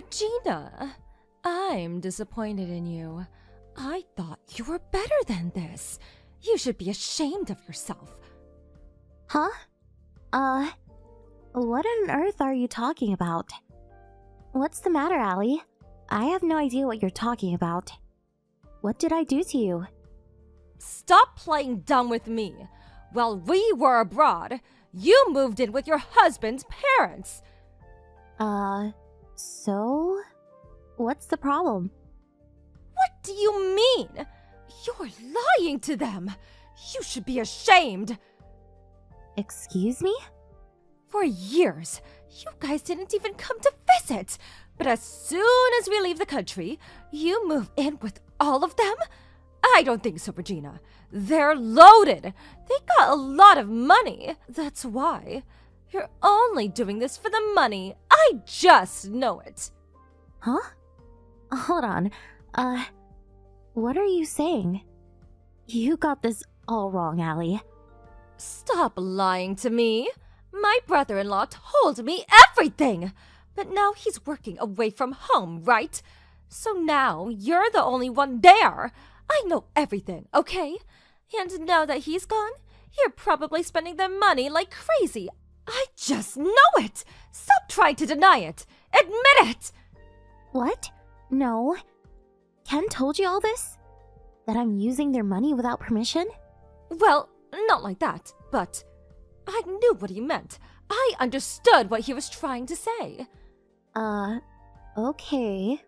Regina, I'm disappointed in you. I thought you were better than this. You should be ashamed of yourself. Huh? What on earth are you talking about? What's the matter, Allie? I have no idea what you're talking about. What did I do to you? Stop playing dumb with me. While we were abroad, you moved in with your husband's parents. So? What's the problem? What do you mean? You're lying to them. You should be ashamed. Excuse me? For years, you guys didn't even come to visit. But as soon as we leave the country, you move in with all of them? I don't think so, Regina. They're loaded. They got a lot of money. That's why. You're only doing this for the money. I just know it. Huh? Hold on. What are you saying? You got this all wrong, Allie. Stop lying to me. My brother-in-law told me everything. But now he's working away from home, right? So now you're the only one there. I know everything, okay? And now that he's gone, you're probably spending their money like crazy. I just know it. Stop trying to deny it. Admit it. What? No. Ken told you all this? That I'm using their money without permission? Well, not like that, but I knew what he meant. I understood what he was trying to say. Okay.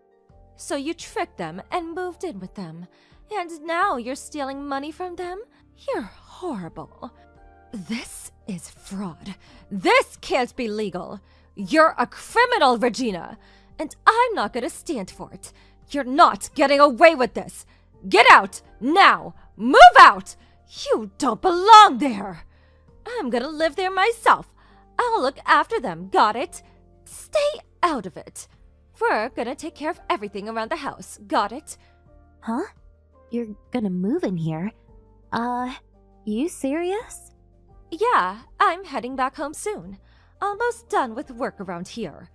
So you tricked them and moved in with them. And now you're stealing money from them? You're horrible. This is fraud. This can't be legal. You're a criminal, Regina. And I'm not gonna stand for it. You're not getting away with this. Get out, now! Move out! You don't belong there! I'm gonna live there myself. I'll look after them, got it? Stay out of it. We're gonna take care of everything around the house, got it? Huh? You're gonna move in here? You serious? Yeah, I'm heading back home soon. Almost done with work around here.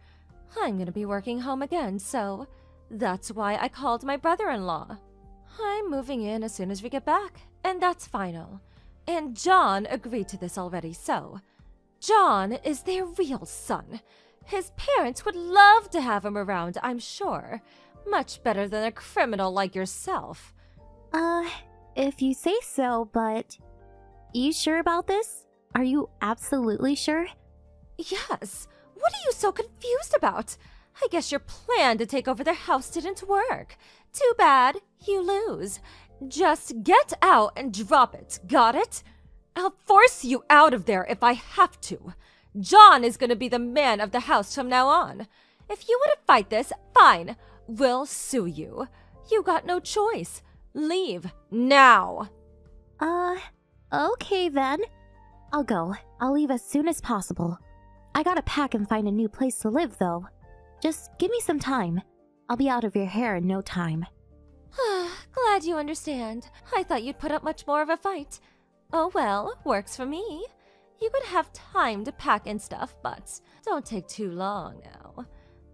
I'm gonna be working home again, so that's why I called my brother-in-law. I'm moving in as soon as we get back, and that's final. And John agreed to this already, so John is their real son. His parents would love to have him around, I'm sure. Much better than a criminal like yourself. If you say so, but... You sure about this? Are you absolutely sure? Yes. What are you so confused about? I guess your plan to take over their house didn't work. Too bad. You lose. Just get out and drop it. Got it? I'll force you out of there if I have to. John is going to be the man of the house from now on. If you want to fight this, fine. We'll sue you. You got no choice. Leave now. Okay then. I'll go. I'll leave as soon as possible. I gotta pack and find a new place to live, though. Just give me some time. I'll be out of your hair in no time. Glad you understand. I thought you'd put up much more of a fight. Oh well, works for me. You could have time to pack and stuff, but don't take too long now.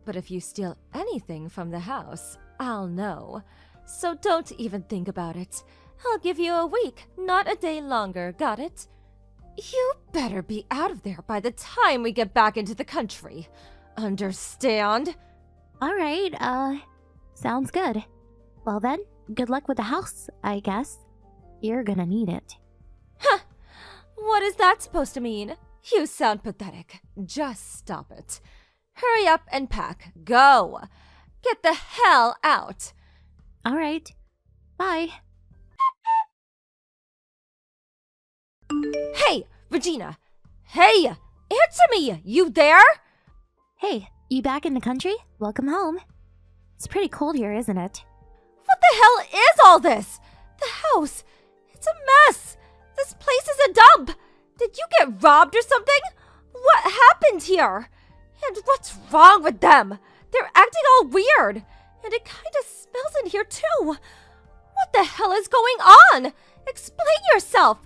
But if you steal anything from the house, I'll know. So don't even think about it. I'll give you a week, not a day longer, got it? You better be out of there by the time we get back into the country. Understand? Alright, sounds good. Well then, good luck with the house, I guess. You're gonna need it. Huh! What is that supposed to mean? You sound pathetic. Just stop it. Hurry up and pack. Go! Get the hell out! Alright. Bye. Hey, Regina! Hey! Answer me! You there? Hey, you back in the country? Welcome home. It's pretty cold here, isn't it? What the hell is all this? The house. It's a mess. This place is a dump. Did you get robbed or something? What happened here? And what's wrong with them? They're acting all weird. And it kind of smells in here too. What the hell is going on? Explain yourself.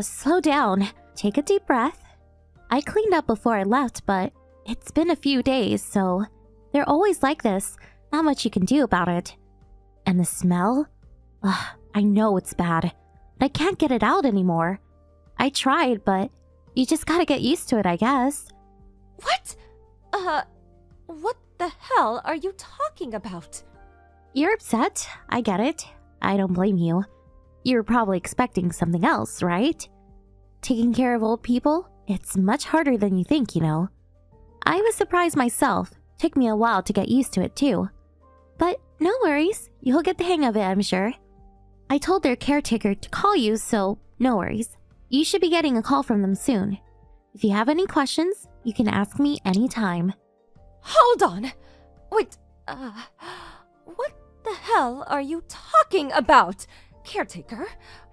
Slow down. Take a deep breath. I cleaned up before I left, but it's been a few days, so They're always like this. Not much you can do about it. And the smell? Ugh, I know it's bad, but I can't get it out anymore. I tried, but you just gotta get used to it, I guess. What? What the hell are you talking about? You're upset. I get it. I don't blame you. You're probably expecting something else, right? Taking care of old people? It's much harder than you think, you know. I was surprised myself. Took me a while to get used to it, too. But no worries. You'll get the hang of it, I'm sure. I told their caretaker to call you, so no worries. You should be getting a call from them soon. If you have any questions, you can ask me anytime. Hold on. Wait, what the hell are you talking about? Caretaker?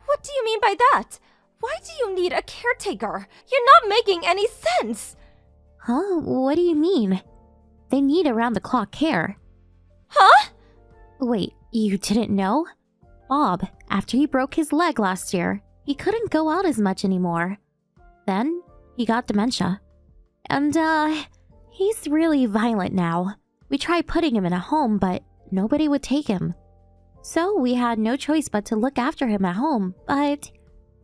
What do you mean by that? Why do you need a caretaker? You're not making any sense. Huh? What do you mean? They need around-the-clock care. Huh? Wait, you didn't know? Bob, after he broke his leg last year, he couldn't go out as much anymore. Then, he got dementia. And, he's really violent now. We tried putting him in a home, but nobody would take him. So we had no choice but to look after him at home, but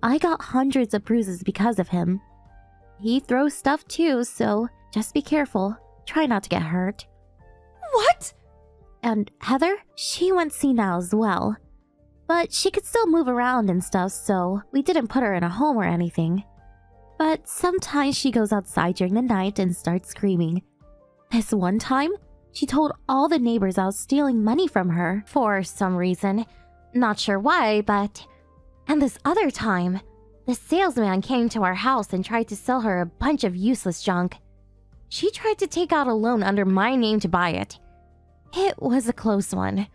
I got hundreds of bruises because of him. He throws stuff too, so just be careful. Try not to get hurt. What? And Heather, she went senile as well. But she could still move around and stuff, so we didn't put her in a home or anything. But sometimes she goes outside during the night and starts screaming. This one time, she told all the neighbors I was stealing money from her for some reason. Not sure why, but... And this other time, the salesman came to our house and tried to sell her a bunch of useless junk. She tried to take out a loan under my name to buy it. It was a close one.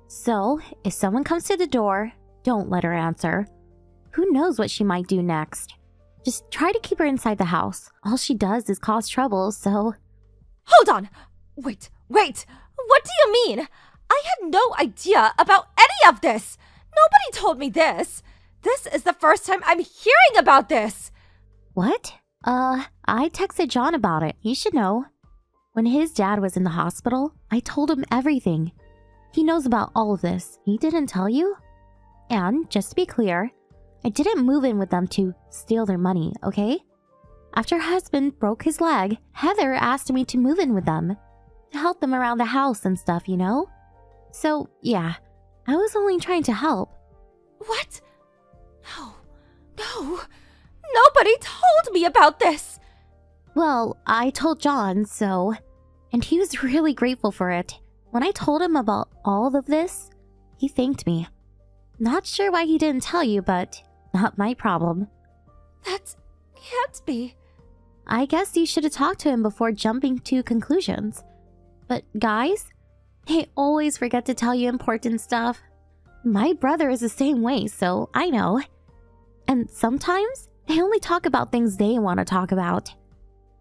So, if someone comes to the door, don't let her answer. Who knows what she might do next? Just try to keep her inside the house. All she does is cause trouble, so... Hold on! Wait! What do you mean? I had no idea about any of this! Nobody told me this! This is the first time I'm hearing about this! What? I texted John about it. You should know. When his dad was in the hospital, I told him everything. He knows about all of this. He didn't tell you? And, just to be clear, I didn't move in with them to steal their money, okay? After her husband broke his leg, Heather asked me to move in with them. To help them around the house and stuff, you know? So, yeah, I was only trying to help. What? No. Nobody told me about this! Well, I told John, so... And he was really grateful for it. When I told him about all of this, he thanked me. Not sure why he didn't tell you, but not my problem. That can't be. I guess you should have talked to him before jumping to conclusions. But guys, they always forget to tell you important stuff. My brother is the same way, so I know. And sometimes, they only talk about things they want to talk about.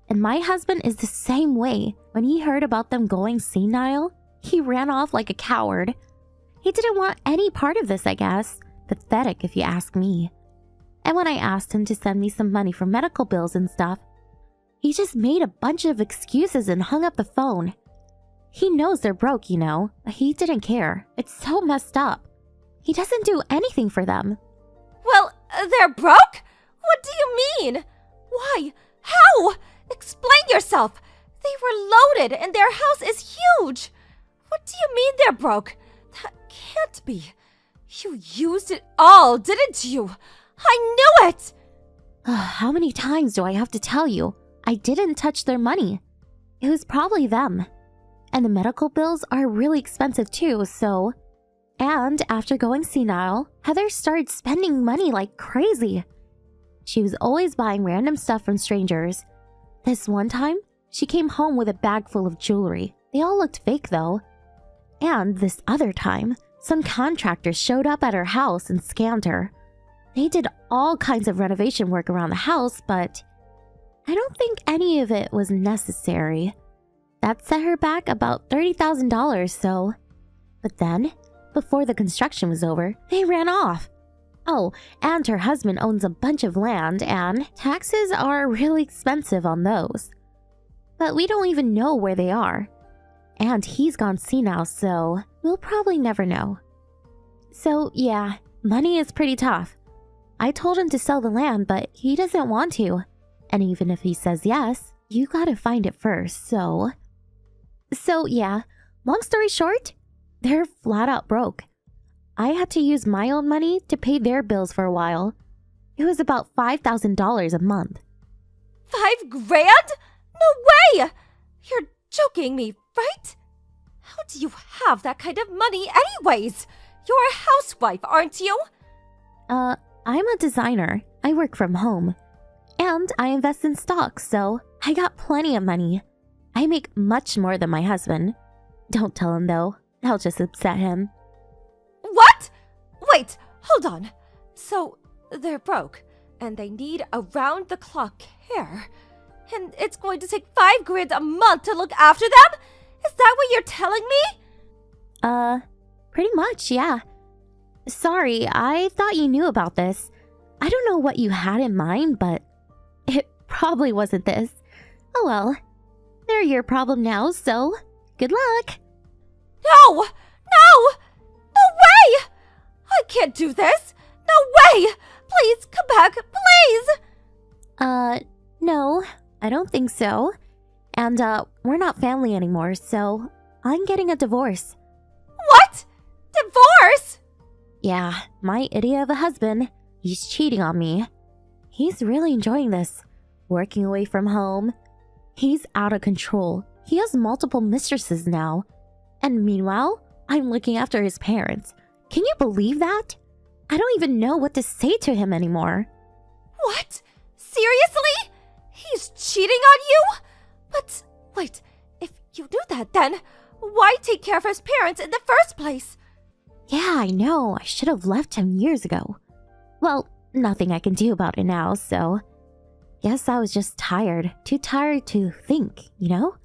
And my husband is the same way. When he heard about them going senile, he ran off like a coward. He didn't want any part of this, I guess. Pathetic, if you ask me. And when I asked him to send me some money for medical bills and stuff, he just made a bunch of excuses and hung up the phone. He knows they're broke, you know. He didn't care. It's so messed up. He doesn't do anything for them. Well, they're broke? What do you mean? Why? How? Explain yourself. They were loaded and their house is huge. What do you mean they're broke? That can't be. You used it all, didn't you? I knew it! How many times do I have to tell you? I didn't touch their money. It was probably them. And the medical bills are really expensive too, so... And after going senile, Heather started spending money like crazy. She was always buying random stuff from strangers. This one time, she came home with a bag full of jewelry. They all looked fake though. And this other time, some contractors showed up at her house and scammed her. They did all kinds of renovation work around the house, but I don't think any of it was necessary. That set her back about $30,000, so... But then, before the construction was over, they ran off. Oh, and her husband owns a bunch of land, and taxes are really expensive on those. But we don't even know where they are. And he's gone senile, so we'll probably never know. So yeah, money is pretty tough. I told him to sell the land, but he doesn't want to. And even if he says yes, you gotta find it first, so... So yeah, long story short, they're flat out broke. I had to use my own money to pay their bills for a while. It was about $5,000 a month. 5 grand? No way! You're joking me, right? How do you have that kind of money anyways? You're a housewife, aren't you? I'm a designer. I work from home. And I invest in stocks, so I got plenty of money. I make much more than my husband. Don't tell him though. I'll just upset him. What? Wait, hold on. So, they're broke, and they need around-the-clock care. And it's going to take 5 grand a month to look after them? Is that what you're telling me? Pretty much, yeah. Sorry, I thought you knew about this. I don't know what you had in mind, but it probably wasn't this. Oh well, they're your problem now, so good luck. No! No! No way! I can't do this! No way! Please, come back, please! No, I don't think so. And, we're not family anymore, so I'm getting a divorce. What? Divorce? Yeah, my idiot of a husband. He's cheating on me. He's really enjoying this. Working away from home. He's out of control. He has multiple mistresses now. And meanwhile, I'm looking after his parents. Can you believe that? I don't even know what to say to him anymore. What? Seriously? He's cheating on you? But, wait, if you do that then, why take care of his parents in the first place? Yeah, I know. I should have left him years ago. Well, nothing I can do about it now, so... Guess I was just tired. Too tired to think, you know?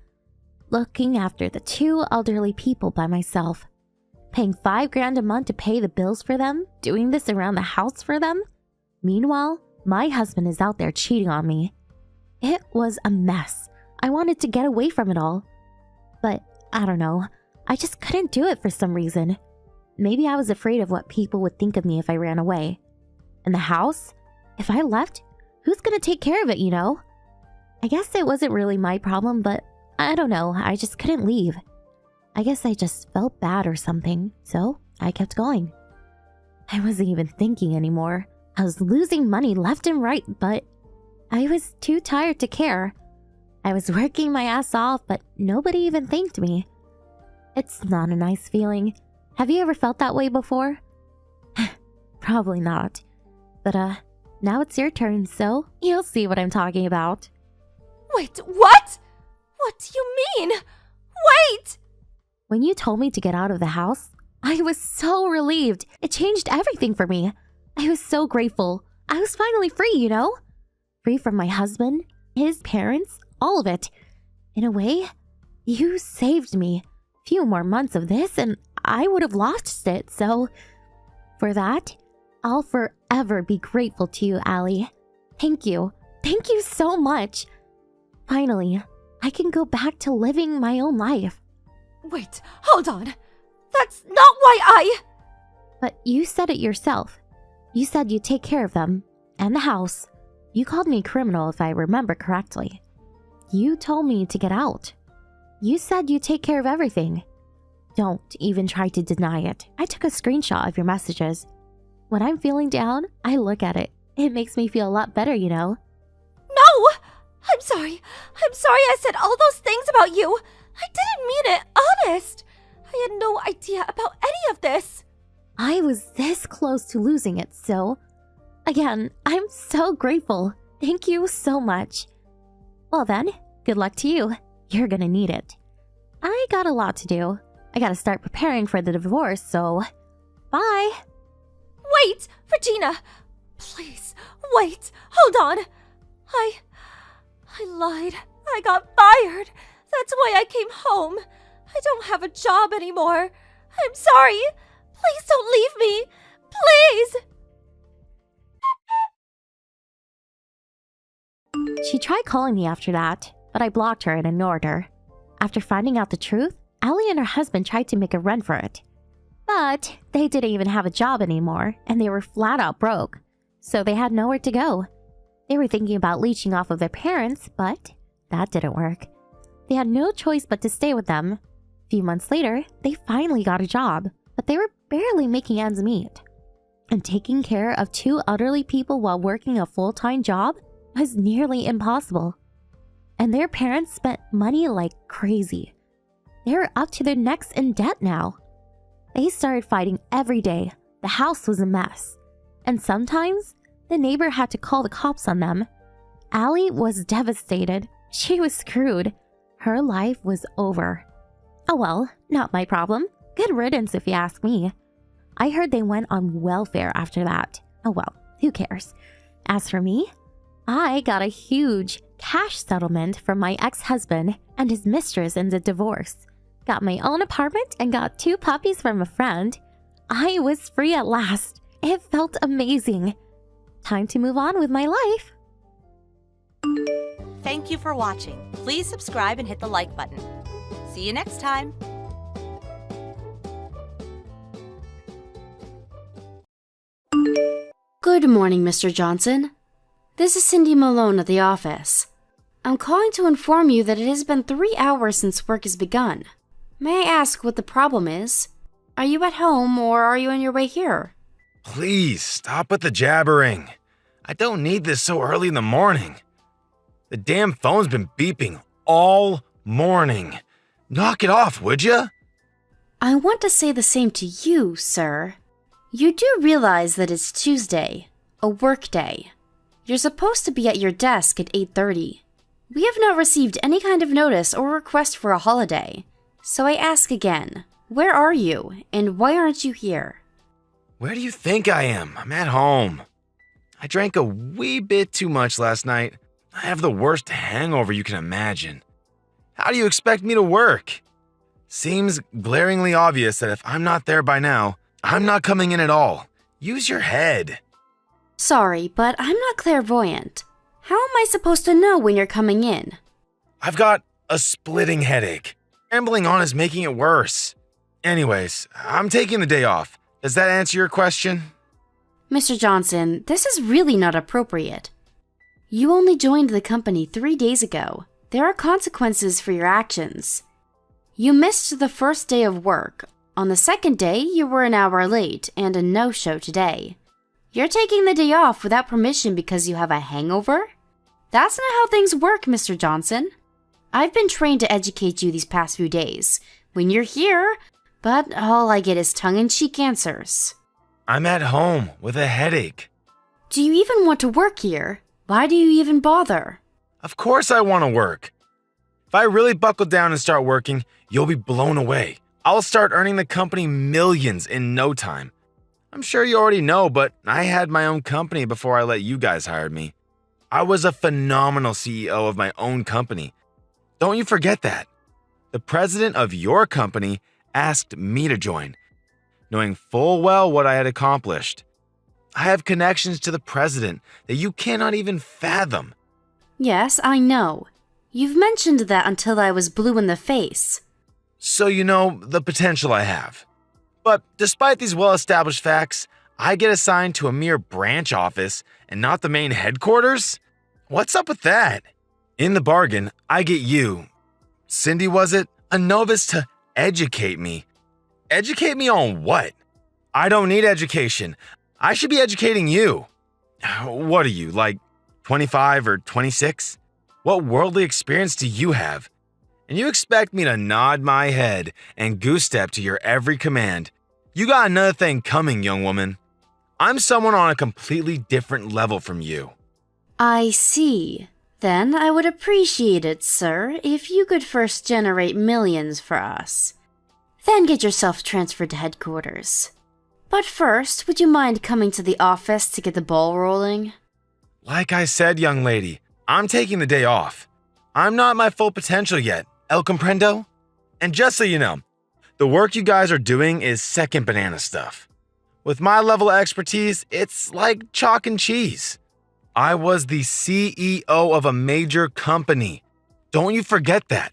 Looking after the 2 elderly people by myself. Paying 5 grand a month to pay the bills for them. Doing this around the house for them. Meanwhile, my husband is out there cheating on me. It was a mess. I wanted to get away from it all. But, I don't know. I just couldn't do it for some reason. Maybe I was afraid of what people would think of me if I ran away. And the house? If I left, who's gonna take care of it, you know? I guess it wasn't really my problem, but I don't know, I just couldn't leave. I guess I just felt bad or something, so I kept going. I wasn't even thinking anymore. I was losing money left and right, but I was too tired to care. I was working my ass off, but nobody even thanked me. It's not a nice feeling. Have you ever felt that way before? Probably not. But, now it's your turn, so you'll see what I'm talking about. Wait, what? What do you mean? Wait! When you told me to get out of the house, I was so relieved. It changed everything for me. I was so grateful. I was finally free, you know? Free from my husband, his parents, all of it. In a way, you saved me. Few more months of this and I would have lost it, so... For that, I'll forever be grateful to you, Allie. Thank you. Thank you so much. Finally, I can go back to living my own life. Wait, hold on. That's not why I... But you said it yourself. You said you'd take care of them, and the house. You called me a criminal if I remember correctly. You told me to get out. You said you'd take care of everything. Don't even try to deny it. I took a screenshot of your messages. When I'm feeling down, I look at it. It makes me feel a lot better, you know. No! I'm sorry. I'm sorry I said all those things about you. I didn't mean it, honest. I had no idea about any of this. I was this close to losing it, so... Again, I'm so grateful. Thank you so much. Well then, good luck to you. You're gonna need it. I got a lot to do. I gotta start preparing for the divorce, so... Bye! Wait, Regina! Please, wait, hold on. I lied. I got fired. That's why I came home. I don't have a job anymore. I'm sorry. Please don't leave me. Please! She tried calling me after that, but I blocked her and ignored her. After finding out the truth, Allie and her husband tried to make a run for it. But they didn't even have a job anymore, and they were flat out broke, so they had nowhere to go. They were thinking about leeching off of their parents, but that didn't work. They had no choice but to stay with them. A few months later, they finally got a job, but they were barely making ends meet. And taking care of two elderly people while working a full-time job was nearly impossible. And their parents spent money like crazy. They were up to their necks in debt now. They started fighting every day. The house was a mess. And sometimes, the neighbor had to call the cops on them. Allie was devastated. She was screwed. Her life was over. Oh well, not my problem. Good riddance if you ask me. I heard they went on welfare after that. Oh well, who cares? As for me, I got a huge cash settlement from my ex-husband and his mistress in the divorce. Got my own apartment and got 2 puppies from a friend. I was free at last. It felt amazing. Time to move on with my life. Thank you for watching. Please subscribe and hit the like button. See you next time. Good morning, Mr. Johnson. This is Cindy Malone at the office. I'm calling to inform you that it has been 3 hours since work has begun. May I ask what the problem is? Are you at home or are you on your way here? Please, stop with the jabbering. I don't need this so early in the morning. The damn phone's been beeping all morning. Knock it off, would ya? I want to say the same to you, sir. You do realize that it's Tuesday, a work day. You're supposed to be at your desk at 8:30. We have not received any kind of notice or request for a holiday. So I ask again, where are you and why aren't you here? Where do you think I am? I'm at home. I drank a wee bit too much last night. I have the worst hangover you can imagine. How do you expect me to work? Seems glaringly obvious that if I'm not there by now, I'm not coming in at all. Use your head. Sorry, but I'm not clairvoyant. How am I supposed to know when you're coming in? I've got a splitting headache. Rambling on is making it worse. Anyways, I'm taking the day off. Does that answer your question? Mr. Johnson, this is really not appropriate. You only joined the company 3 days ago. There are consequences for your actions. You missed the first day of work. On the second day, you were an hour late and a no-show today. You're taking the day off without permission because you have a hangover? That's not how things work, Mr. Johnson. I've been trained to educate you these past few days when you're here, but all I get is tongue-in-cheek answers. I'm at home with a headache. Do you even want to work here? Why do you even bother? Of course I want to work. If I really buckle down and start working, you'll be blown away. I'll start earning the company millions in no time. I'm sure you already know, but I had my own company before I let you guys hire me. I was a phenomenal CEO of my own company. Don't you forget that. The president of your company asked me to join, knowing full well what I had accomplished. I have connections to the president that you cannot even fathom. Yes, I know. You've mentioned that until I was blue in the face. So you know the potential I have. But despite these well-established facts, I get assigned to a mere branch office and not the main headquarters? What's up with that? In the bargain, I get you, Cindy was it, a novice to educate me. Educate me on what? I don't need education. I should be educating you. What are you, like 25 or 26? What worldly experience do you have? And you expect me to nod my head and goose step to your every command. You got another thing coming, young woman. I'm someone on a completely different level from you. I see. Then I would appreciate it, sir, if you could first generate millions for us. Then get yourself transferred to headquarters. But first, would you mind coming to the office to get the ball rolling? Like I said, young lady, I'm taking the day off. I'm not my full potential yet, el comprendo? And just so you know, the work you guys are doing is second banana stuff. With my level of expertise, it's like chalk and cheese. I was the CEO of a major company. Don't you forget that.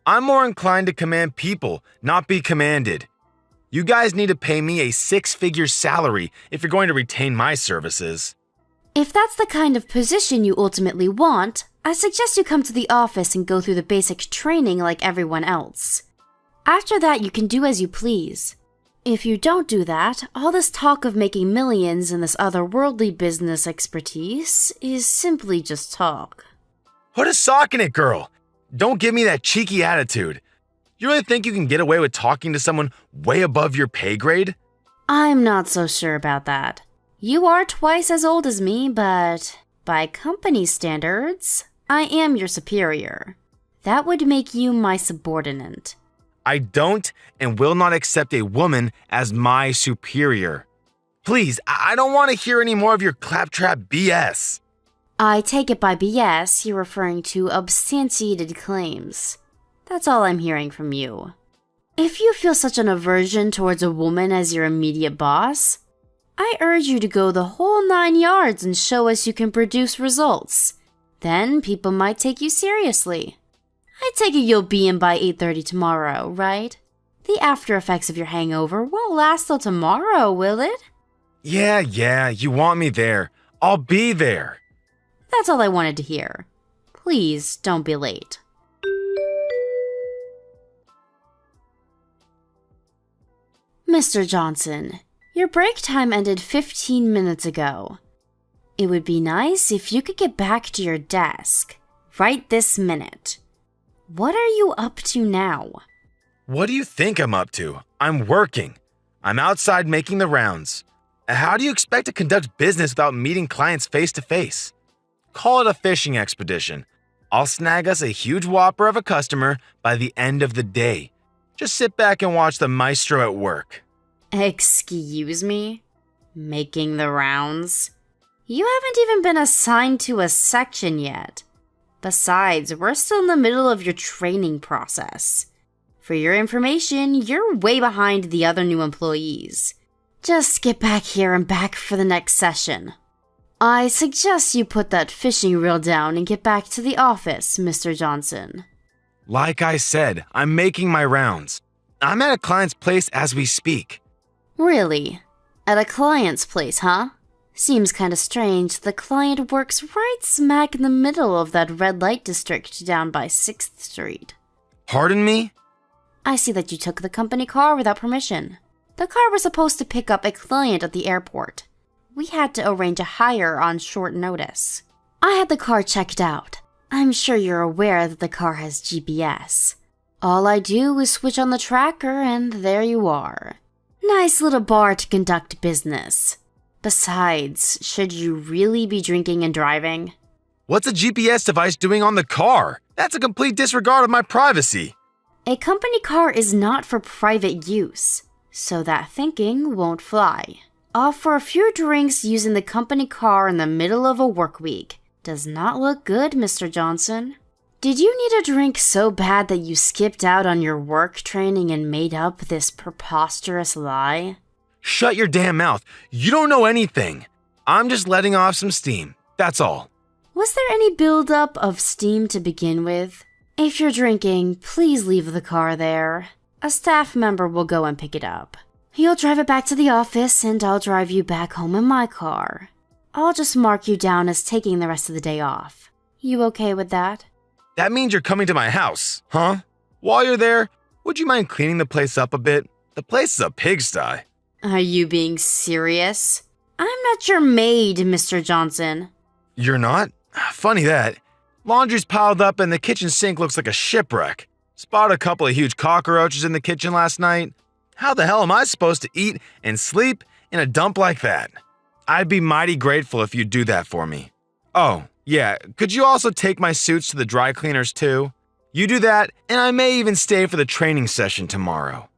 I'm more inclined to command people, not be commanded. You guys need to pay me a 6-figure salary if you're going to retain my services. If that's the kind of position you ultimately want, I suggest you come to the office and go through the basic training like everyone else. After that, you can do as you please. If you don't do that, all this talk of making millions and this otherworldly business expertise is simply just talk. Put a sock in it, girl. Don't give me that cheeky attitude. You really think you can get away with talking to someone way above your pay grade? I'm not so sure about that. You are twice as old as me, but by company standards, I am your superior. That would make you my subordinate. I don't and will not accept a woman as my superior. Please, I don't want to hear any more of your claptrap BS. I take it by BS you're referring to substantiated claims. That's all I'm hearing from you. If you feel such an aversion towards a woman as your immediate boss, I urge you to go the whole 9 yards and show us you can produce results. Then people might take you seriously. I take it you'll be in by 8:30 tomorrow, right? The after effects of your hangover won't last till tomorrow, will it? Yeah, you want me there. I'll be there. That's all I wanted to hear. Please don't be late. Mr. Johnson, your break time ended 15 minutes ago. It would be nice if you could get back to your desk right this minute. What are you up to now? What do you think I'm up to? I'm working. I'm outside making the rounds. How do you expect to conduct business without meeting clients face to face? Call it a fishing expedition. I'll snag us a huge whopper of a customer by the end of the day. Just sit back and watch the maestro at work. Excuse me? Making the rounds? You haven't even been assigned to a section yet. Besides, we're still in the middle of your training process. For your information, you're way behind the other new employees. Just get back here and back for the next session. I suggest you put that fishing reel down and get back to the office, Mr. Johnson. Like I said, I'm making my rounds. I'm at a client's place as we speak. Really? At a client's place, huh? Seems kinda strange. The client works right smack in the middle of that red light district down by 6th Street. Pardon me? I see that you took the company car without permission. The car was supposed to pick up a client at the airport. We had to arrange a hire on short notice. I had the car checked out. I'm sure you're aware that the car has GPS. All I do is switch on the tracker and there you are. Nice little bar to conduct business. Besides, should you really be drinking and driving? What's a GPS device doing on the car? That's a complete disregard of my privacy. A company car is not for private use, so that thinking won't fly. For a few drinks using the company car in the middle of a work week does not look good, Mr. Johnson. Did you need a drink so bad that you skipped out on your work training and made up this preposterous lie? Shut your damn mouth. You don't know anything. I'm just letting off some steam. That's all. Was there any buildup of steam to begin with? If you're drinking, please leave the car there. A staff member will go and pick it up. You'll drive it back to the office and I'll drive you back home in my car. I'll just mark you down as taking the rest of the day off. You okay with that? That means you're coming to my house, huh? While you're there, would you mind cleaning the place up a bit? The place is a pigsty. Are you being serious? I'm not your maid, Mr. Johnson. You're not? Funny that. Laundry's piled up and the kitchen sink looks like a shipwreck. Spotted a couple of huge cockroaches in the kitchen last night. How the hell am I supposed to eat and sleep in a dump like that? I'd be mighty grateful if you'd do that for me. Oh, yeah, could you also take my suits to the dry cleaners too? You do that, and I may even stay for the training session tomorrow.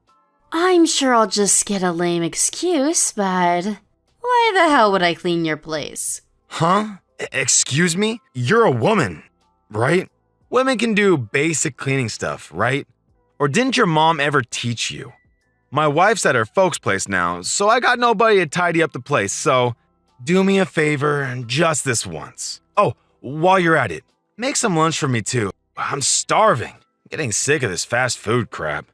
I'm sure I'll just get a lame excuse, but why the hell would I clean your place? Huh? Excuse me? You're a woman, right? Women can do basic cleaning stuff, right? Or didn't your mom ever teach you? My wife's at her folks' place now, so I got nobody to tidy up the place, so do me a favor just this once. Oh, while you're at it, make some lunch for me too. I'm starving. Getting sick of this fast food crap.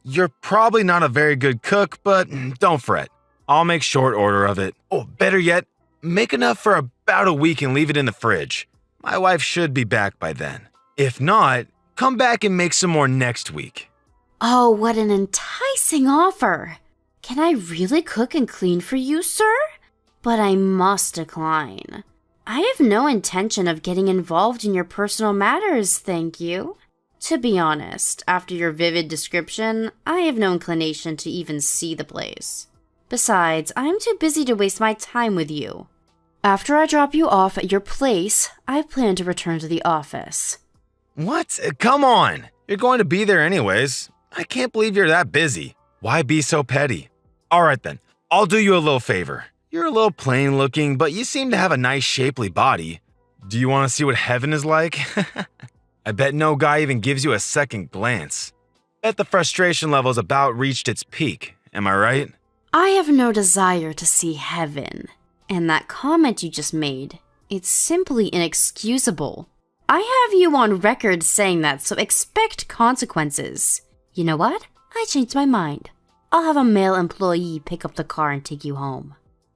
You're probably not a very good cook, but don't fret. I'll make short order of it. Oh, better yet, make enough for about a week and leave it in the fridge. My wife should be back by then. If not, come back and make some more next week. Oh, what an enticing offer. Can I really cook and clean for you, sir? But I must decline. I have no intention of getting involved in your personal matters, thank you. To be honest, after your vivid description, I have no inclination to even see the place. Besides, I'm too busy to waste my time with you. After I drop you off at your place, I plan to return to the office. What? Come on. You're going to be there anyways. I can't believe you're that busy. Why be so petty? All right then, I'll do you a little favor. You're a little plain looking, but you seem to have a nice shapely body. Do you want to see what heaven is like? I bet no guy even gives you a second glance. Bet the frustration level's about reached its peak, am I right? I have no desire to see heaven. And that comment you just made, it's simply inexcusable. I have you on record saying that, so expect consequences. You know what? I changed my mind. I'll have a male employee pick up the car and take you home.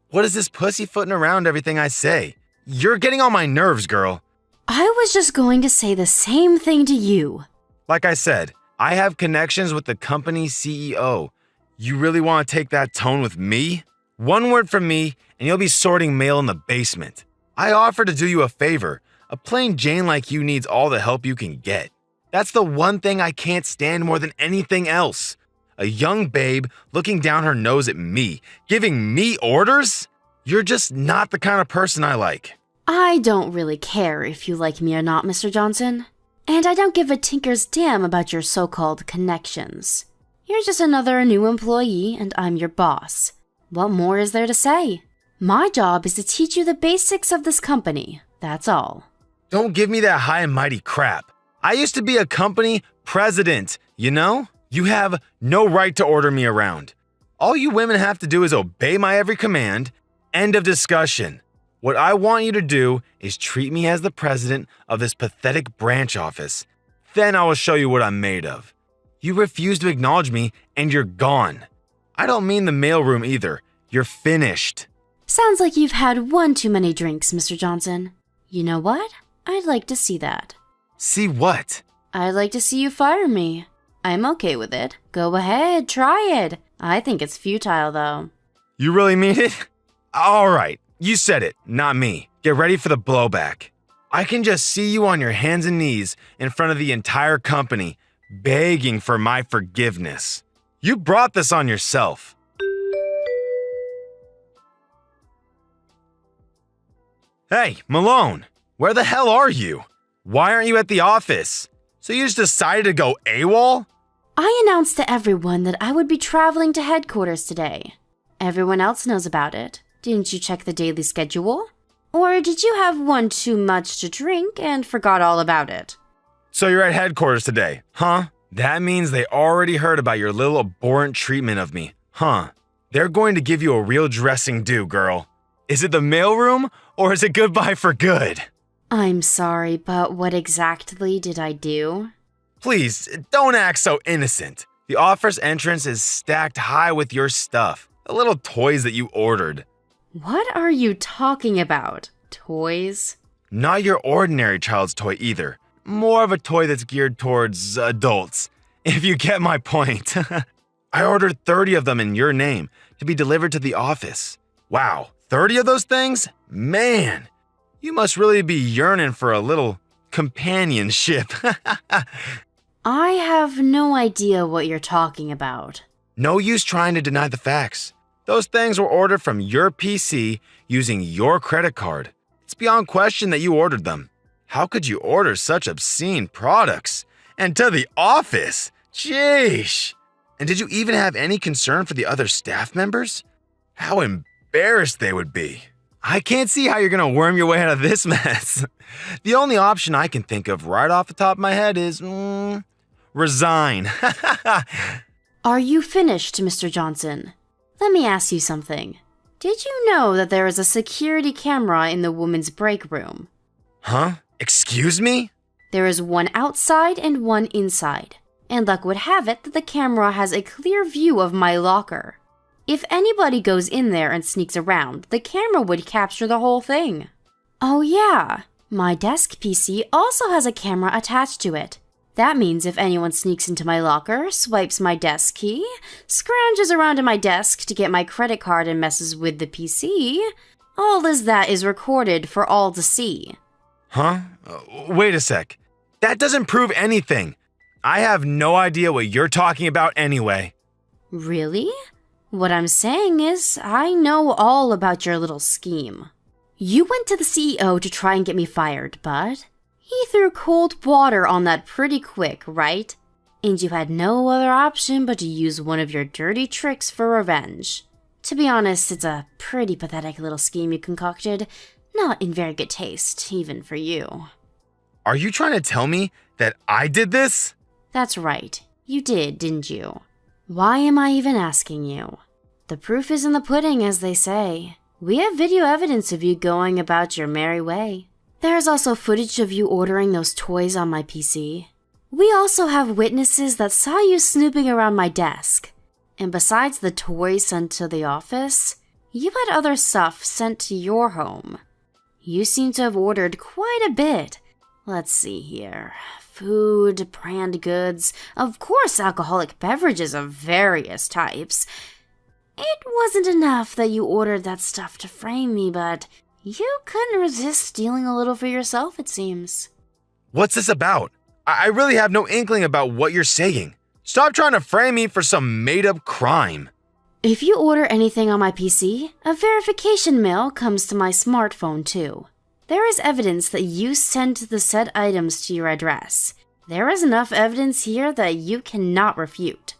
What is this pussyfooting around everything I say? You're getting on my nerves, girl. I was just going to say the same thing to you. Like I said, I have connections with the company CEO. You really want to take that tone with me? One word from me, and you'll be sorting mail in the basement. I offer to do you a favor. A plain Jane like you needs all the help you can get. That's the one thing I can't stand more than anything else. A young babe looking down her nose at me, giving me orders? You're just not the kind of person I like. I don't really care if you like me or not, Mr. Johnson. And I don't give a tinker's damn about your so-called connections. You're just another new employee, and I'm your boss. What more is there to say? My job is to teach you the basics of this company, that's all. Don't give me that high and mighty crap. I used to be a company president, you know? You have no right to order me around. All you women have to do is obey my every command. End of discussion. What I want you to do is treat me as the president of this pathetic branch office. Then I will show you what I'm made of. You refuse to acknowledge me and you're gone. I don't mean the mailroom either. You're finished. Sounds like you've had one too many drinks, Mr. Johnson. You know what? I'd like to see that. See what? I'd like to see you fire me. I'm okay with it. Go ahead, try it. I think it's futile, though. You really mean it? All right, you said it, not me. Get ready for the blowback. I can just see you on your hands and knees in front of the entire company, begging for my forgiveness. You brought this on yourself. Hey, Malone, where the hell are you? Why aren't you at the office? So you just decided to go AWOL? I announced to everyone that I would be traveling to headquarters today. Everyone else knows about it. Didn't you check the daily schedule? Or did you have one too much to drink and forgot all about it? So you're at headquarters today, huh? That means they already heard about your little abhorrent treatment of me, huh? They're going to give you a real dressing due, girl. Is it the mailroom or is it goodbye for good? I'm sorry, but what exactly did I do? Please, don't act so innocent. The office entrance is stacked high with your stuff, the little toys that you ordered. What are you talking about? Toys? Not your ordinary child's toy either. More of a toy that's geared towards adults, if you get my point. I ordered 30 of them in your name to be delivered to the office. Wow, 30 of those things? Man, you must really be yearning for a little companionship. I have no idea what you're talking about. No use trying to deny the facts. Those things were ordered from your PC using your credit card. It's beyond question that you ordered them. How could you order such obscene products? And to the office? Sheesh. And did you even have any concern for the other staff members? How embarrassed they would be. I can't see how you're gonna worm your way out of this mess. The only option I can think of right off the top of my head is, resign. Are you finished, Mr. Johnson? Let me ask you something. Did you know that there is a security camera in the women's break room? Huh? Excuse me? There is one outside and one inside. And luck would have it that the camera has a clear view of my locker. If anybody goes in there and sneaks around, the camera would capture the whole thing. Oh yeah, my desk PC also has a camera attached to it. That means if anyone sneaks into my locker, swipes my desk key, scrounges around in my desk to get my credit card and messes with the PC, all as that is recorded for all to see. Huh? Wait a sec. That doesn't prove anything. I have no idea what you're talking about anyway. Really? What I'm saying is, I know all about your little scheme. You went to the CEO to try and get me fired, but he threw cold water on that pretty quick, right? And you had no other option but to use one of your dirty tricks for revenge. To be honest, it's a pretty pathetic little scheme you concocted, not in very good taste, even for you. Are you trying to tell me that I did this? That's right. You did, didn't you? Why am I even asking you? The proof is in the pudding, as they say. We have video evidence of you going about your merry way. There's also footage of you ordering those toys on my PC. We also have witnesses that saw you snooping around my desk. And besides the toys sent to the office, you had other stuff sent to your home. You seem to have ordered quite a bit. Let's see here. Food, brand goods, of course alcoholic beverages of various types. It wasn't enough that you ordered that stuff to frame me, but you couldn't resist stealing a little for yourself, it seems. What's this about? I really have no inkling about what you're saying. Stop trying to frame me for some made-up crime. If you order anything on my PC, a verification mail comes to my smartphone too. There is evidence that you sent the said items to your address. There is enough evidence here that you cannot refute.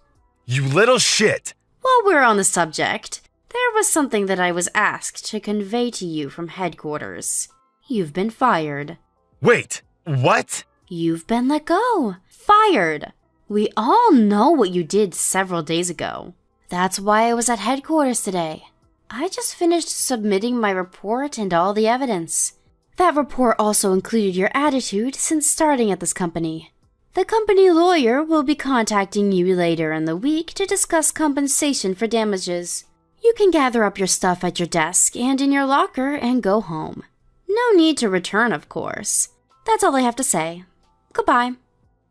You little shit! While we're on the subject, there was something that I was asked to convey to you from headquarters. You've been fired. Wait, what? You've been let go. Fired. We all know what you did several days ago. That's why I was at headquarters today. I just finished submitting my report and all the evidence. That report also included your attitude since starting at this company. The company lawyer will be contacting you later in the week to discuss compensation for damages. You can gather up your stuff at your desk and in your locker and go home. No need to return, of course. That's all I have to say. Goodbye.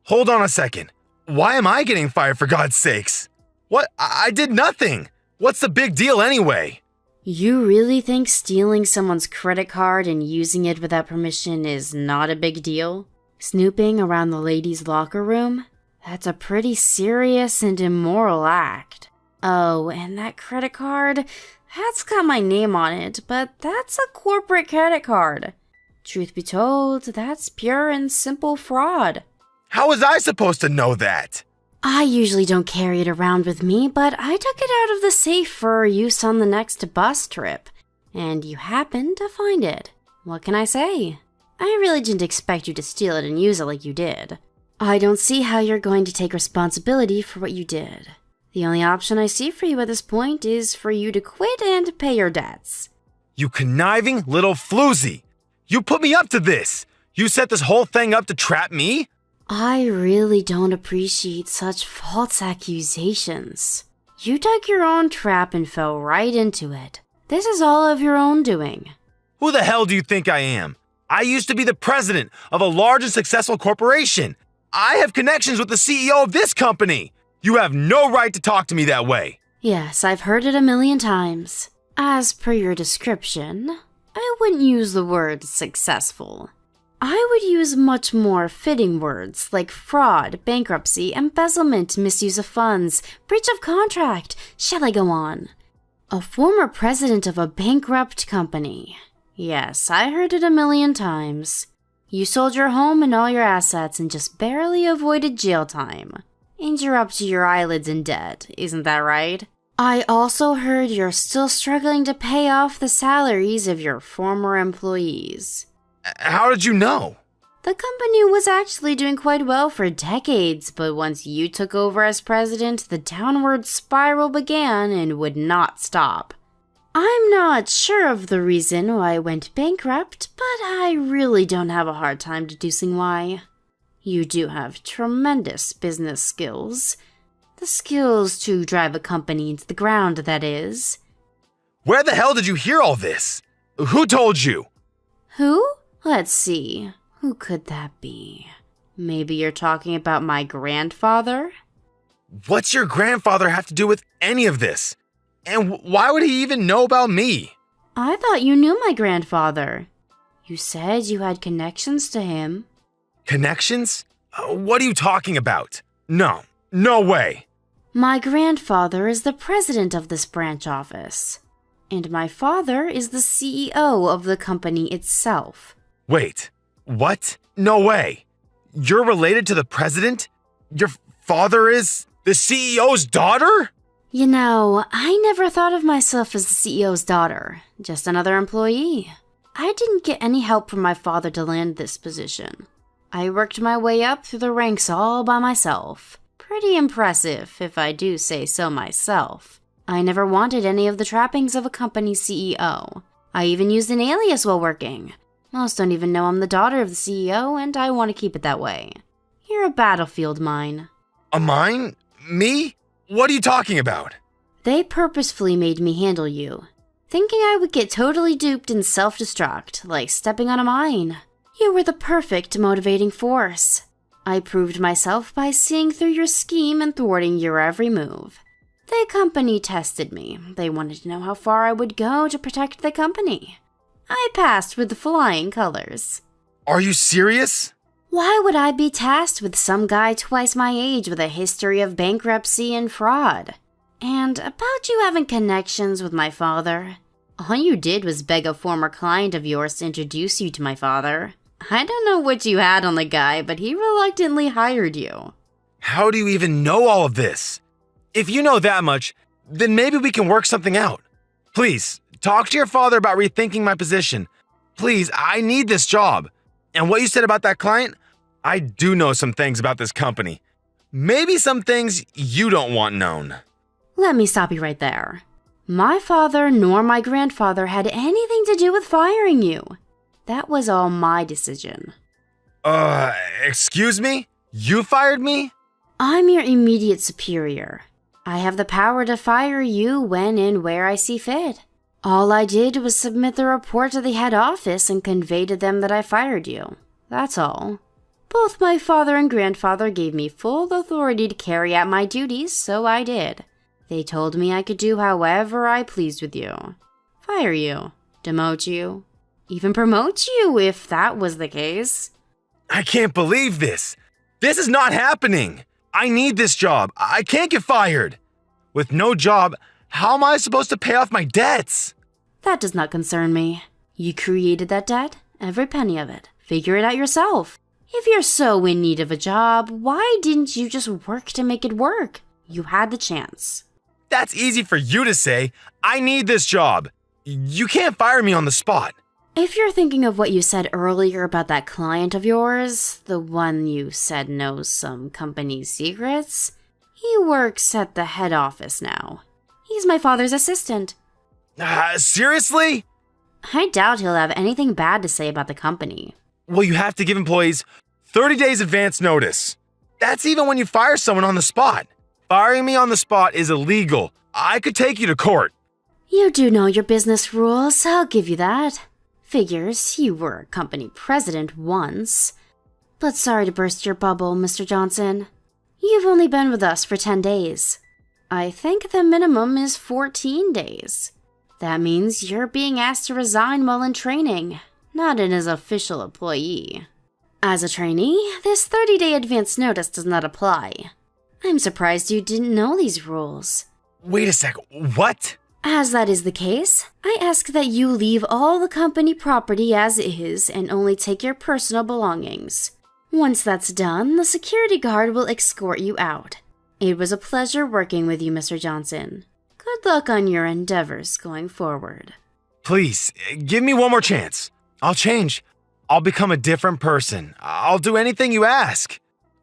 Hold on a second. Why am I getting fired for God's sakes? What? I did nothing. What's the big deal anyway? You really think stealing someone's credit card and using it without permission is not a big deal? Snooping around the ladies' locker room? That's a pretty serious and immoral act. Oh, and that credit card? That's got my name on it, but that's a corporate credit card. Truth be told, that's pure and simple fraud. How was I supposed to know that? I usually don't carry it around with me, but I took it out of the safe for use on the next bus trip, and you happened to find it. What can I say? I really didn't expect you to steal it and use it like you did. I don't see how you're going to take responsibility for what you did. The only option I see for you at this point is for you to quit and pay your debts. You conniving little floozy! You put me up to this! You set this whole thing up to trap me? I really don't appreciate such false accusations. You dug your own trap and fell right into it. This is all of your own doing. Who the hell do you think I am? I used to be the president of a large and successful corporation. I have connections with the CEO of this company. You have no right to talk to me that way. Yes, I've heard it a million times. As per your description, I wouldn't use the word successful. I would use much more fitting words like fraud, bankruptcy, embezzlement, misuse of funds, breach of contract. Shall I go on? A former president of a bankrupt company. Yes, I heard it a million times. You sold your home and all your assets and just barely avoided jail time. And you're up to your eyelids in debt, isn't that right? I also heard you're still struggling to pay off the salaries of your former employees. How did you know? The company was actually doing quite well for decades, but once you took over as president, the downward spiral began and would not stop. I'm not sure of the reason why I went bankrupt, but I really don't have a hard time deducing why. You do have tremendous business skills. The skills to drive a company into the ground, that is. Where the hell did you hear all this? Who told you? Who? Let's see. Who could that be? Maybe you're talking about my grandfather? What's your grandfather have to do with any of this? And why would he even know about me? I thought you knew my grandfather. You said you had connections to him. Connections? What are you talking about? No way. My grandfather is the president of this branch office. And my father is the CEO of the company itself. Wait, what? No way. You're related to the president? Your father is the CEO's daughter? You know, I never thought of myself as the CEO's daughter, just another employee. I didn't get any help from my father to land this position. I worked my way up through the ranks all by myself. Pretty impressive, if I do say so myself. I never wanted any of the trappings of a company CEO. I even used an alias while working. Most don't even know I'm the daughter of the CEO, and I want to keep it that way. You're a battlefield mine. A mine? Me? What are you talking about? They purposefully made me handle you, thinking I would get totally duped and self-destruct, like stepping on a mine. You were the perfect motivating force. I proved myself by seeing through your scheme and thwarting your every move. The company tested me. They wanted to know how far I would go to protect the company. I passed with flying colors. Are you serious? Why would I be tasked with some guy twice my age with a history of bankruptcy and fraud? And about you having connections with my father? All you did was beg a former client of yours to introduce you to my father. I don't know what you had on the guy, but he reluctantly hired you. How do you even know all of this? If you know that much, then maybe we can work something out. Please, talk to your father about rethinking my position. Please, I need this job. And what you said about that client, I do know some things about this company. Maybe some things you don't want known. Let me stop you right there. My father nor my grandfather had anything to do with firing you. That was all my decision. Excuse me? You fired me? I'm your immediate superior. I have the power to fire you when and where I see fit. All I did was submit the report to the head office and convey to them that I fired you. That's all. Both my father and grandfather gave me full authority to carry out my duties, so I did. They told me I could do however I pleased with you. Fire you, demote you, even promote you if that was the case. I can't believe this. This is not happening. I need this job. I can't get fired. With no job, how am I supposed to pay off my debts? That does not concern me. You created that debt, every penny of it. Figure it out yourself. If you're so in need of a job, why didn't you just work to make it work? You had the chance. That's easy for you to say. I need this job. You can't fire me on the spot. If you're thinking of what you said earlier about that client of yours, the one you said knows some company secrets, he works at the head office now. He's my father's assistant. Seriously? I doubt he'll have anything bad to say about the company. Well, you have to give employees 30 days advance notice. That's even when you fire someone on the spot. Firing me on the spot is illegal. I could take you to court. You do know your business rules, I'll give you that. Figures, you were a company president once. But sorry to burst your bubble, Mr. Johnson. You've only been with us for 10 days. I think the minimum is 14 days. That means you're being asked to resign while in training, not as an official employee. As a trainee, this 30-day advance notice does not apply. I'm surprised you didn't know these rules. Wait a sec, what? As that is the case, I ask that you leave all the company property as is and only take your personal belongings. Once that's done, the security guard will escort you out. It was a pleasure working with you, Mr. Johnson. Good luck on your endeavors going forward. Please, give me one more chance. I'll change. I'll become a different person. I'll do anything you ask.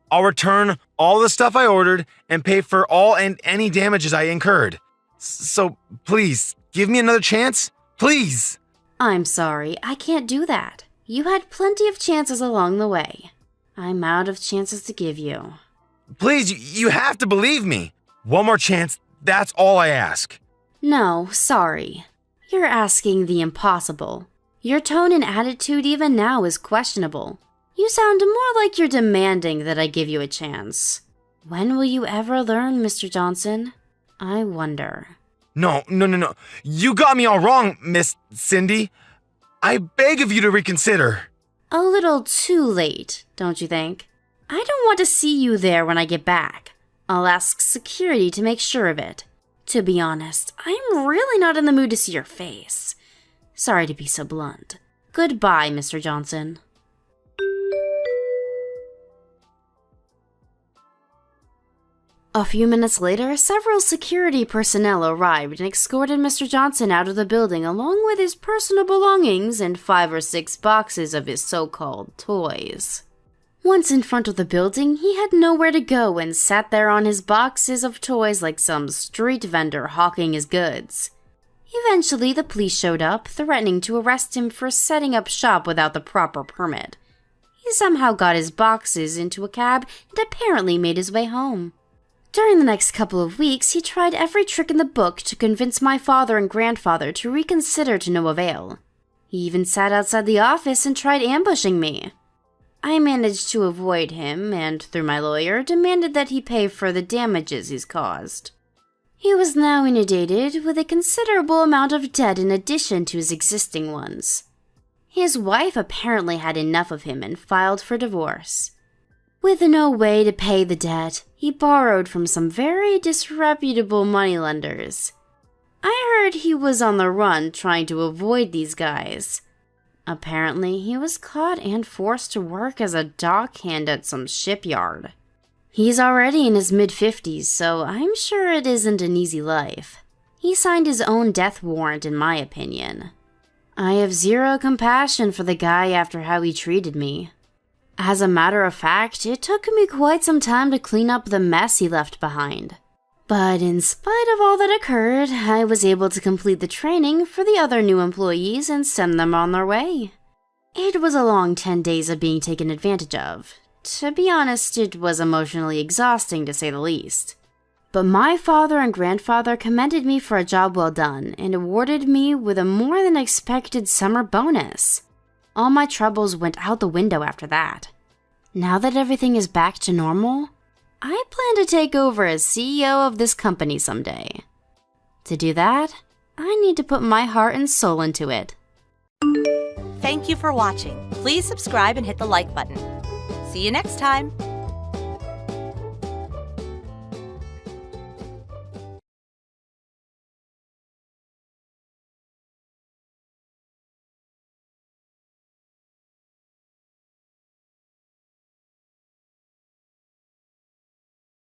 I'll return all the stuff I ordered and pay for all and any damages I incurred. So please, give me another chance. Please. I'm sorry, I can't do that. You had plenty of chances along the way. I'm out of chances to give you. Please, you have to believe me. One more chance, that's all I ask. No, sorry. You're asking the impossible. Your tone and attitude even now is questionable. You sound more like you're demanding that I give you a chance. When will you ever learn, Mr. Johnson? I wonder. No. You got me all wrong, Miss Cindy. I beg of you to reconsider. A little too late, don't you think? I don't want to see you there when I get back. I'll ask security to make sure of it. To be honest, I'm really not in the mood to see your face. Sorry to be so blunt. Goodbye, Mr. Johnson. A few minutes later, several security personnel arrived and escorted Mr. Johnson out of the building along with his personal belongings and 5 or 6 boxes of his so-called toys. Once in front of the building, he had nowhere to go and sat there on his boxes of toys like some street vendor hawking his goods. Eventually, the police showed up, threatening to arrest him for setting up shop without the proper permit. He somehow got his boxes into a cab and apparently made his way home. During the next couple of weeks, he tried every trick in the book to convince my father and grandfather to reconsider to no avail. He even sat outside the office and tried ambushing me. I managed to avoid him and, through my lawyer, demanded that he pay for the damages he's caused. He was now inundated with a considerable amount of debt in addition to his existing ones. His wife apparently had enough of him and filed for divorce. With no way to pay the debt, he borrowed from some very disreputable moneylenders. I heard he was on the run trying to avoid these guys. Apparently, he was caught and forced to work as a dockhand at some shipyard. He's already in his mid-50s, so I'm sure it isn't an easy life. He signed his own death warrant, in my opinion. I have zero compassion for the guy after how he treated me. As a matter of fact, it took me quite some time to clean up the mess he left behind. But in spite of all that occurred, I was able to complete the training for the other new employees and send them on their way. It was a long 10 days of being taken advantage of. To be honest, it was emotionally exhausting to say the least. But my father and grandfather commended me for a job well done and awarded me with a more than expected summer bonus. All my troubles went out the window after that. Now that everything is back to normal, I plan to take over as CEO of this company someday. To do that, I need to put my heart and soul into it. Thank you for watching. Please subscribe and hit the like button. See you next time.